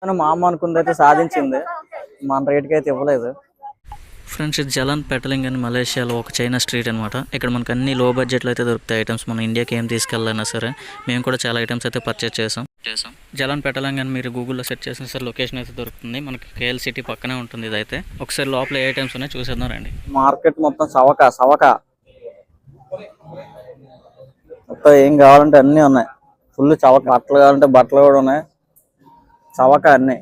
కానీ మా అమ్మ అనుకుందైతే సాధించింది. మన రేట్కి అయితే ఇవ్వలేదు. ఫ్రెండ్స్, ఇది జలాన్ పెటలింగ్ అని మలేషియాలో ఒక చైనా స్ట్రీట్ అనమాట. ఇక్కడ మనకు అన్ని లో బడ్జెట్లో అయితే దొరుకుతాయి ఐటమ్స్. మన ఇండియాకి ఏం తీసుకెళ్ళాలన్నా సరే మేము కూడా చాలా ఐటమ్స్ అయితే పర్చేస్ చేసాం. జలాన్ పెటలింగ్ అని మీరు గూగుల్లో సెర్చ్ చేసిన సరే లొకేషన్ అయితే దొరుకుతుంది. మనకి కేఎల్ సిటీ పక్కనే ఉంటుంది. ఇదైతే ఒకసారి లోపల ఏ ఐటమ్స్ ఉన్నాయో చూసేద్దాం రండి. మార్కెట్ మొత్తం సవక మొత్తం ఏం కావాలంటే అన్నీ ఉన్నాయి. ఫుల్ చవక. బట్టలు కావాలంటే బట్టలు కూడా ఉన్నాయి. చవక అన్నీ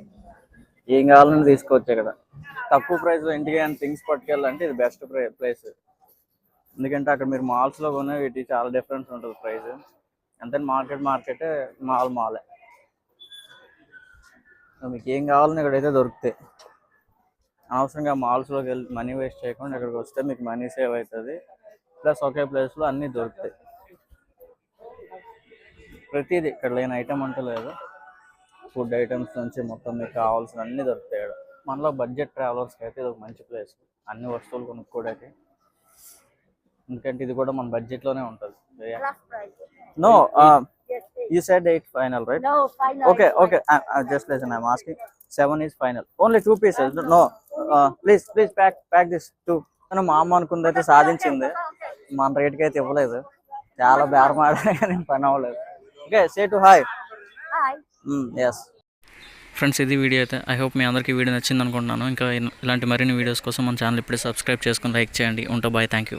ఏం కావాలని తీసుకోవచ్చు. ఇక్కడ తక్కువ ప్రైస్లో ఇంటికి ఏమైనా థింగ్స్ పట్టుకెళ్ళాలంటే ఇది బెస్ట్ ప్లేస్. ఎందుకంటే అక్కడ మీరు మాల్స్లో కొనే వీటి చాలా డిఫరెన్స్ ఉంటుంది ప్రైస్. ఎంత మార్కెట్ మాలే. మీకు ఏం కావాలని ఇక్కడైతే దొరుకుతాయి. అనవసరంగా మాల్స్లోకి వెళ్ళి మనీ వేస్ట్ చేయకుండా ఇక్కడికి వస్తే మీకు మనీ సేవ్ అవుతుంది. ప్లస్ ఒకే ప్లేస్లో అన్నీ దొరుకుతాయి. ప్రతిదీ ఇక్కడ లేని ఐటమ్ అంటూ లేదు. ఫుడ్ ఐటమ్స్ నుంచి మొత్తం మీకు కావాల్సిన అన్నీ దొరుకుతాయి ఇక్కడ. మనలో బడ్జెట్ ట్రావెలర్స్కి అయితే ఇది ఒక మంచి ప్లేస్ అన్ని వస్తువులు కొనుక్కోవడానికి. ఎందుకంటే ఇది కూడా మన బడ్జెట్లోనే ఉంటుంది. No you said 8 final right? Okay just listen, I'm asking 7 is final. Only 2 pieces. No please pack this 2. కానీ మా అమ్మ అనుకుందైతే సాధించింది. మన రేట్కి అయితే ఇవ్వలేదు. చాలా బేరం ఆడాలి కానీ పని అవ్వలేదు. Okay, say to hi. Yes friends, ఇది వీడియో అయితే ఐ హోప్ మీ అందరికీ వీడియో నచ్చింది అనుకుంటున్నాను. ఇంకా ఇలాంటి మరిన్ని వీడియోస్ కోసం మన ఛానల్ ఇప్పుడే సబ్స్క్రైబ్ చేసుకొని లైక్ చేయండి. ఉంటా, బాయ్, థ్యాంక్ యూ.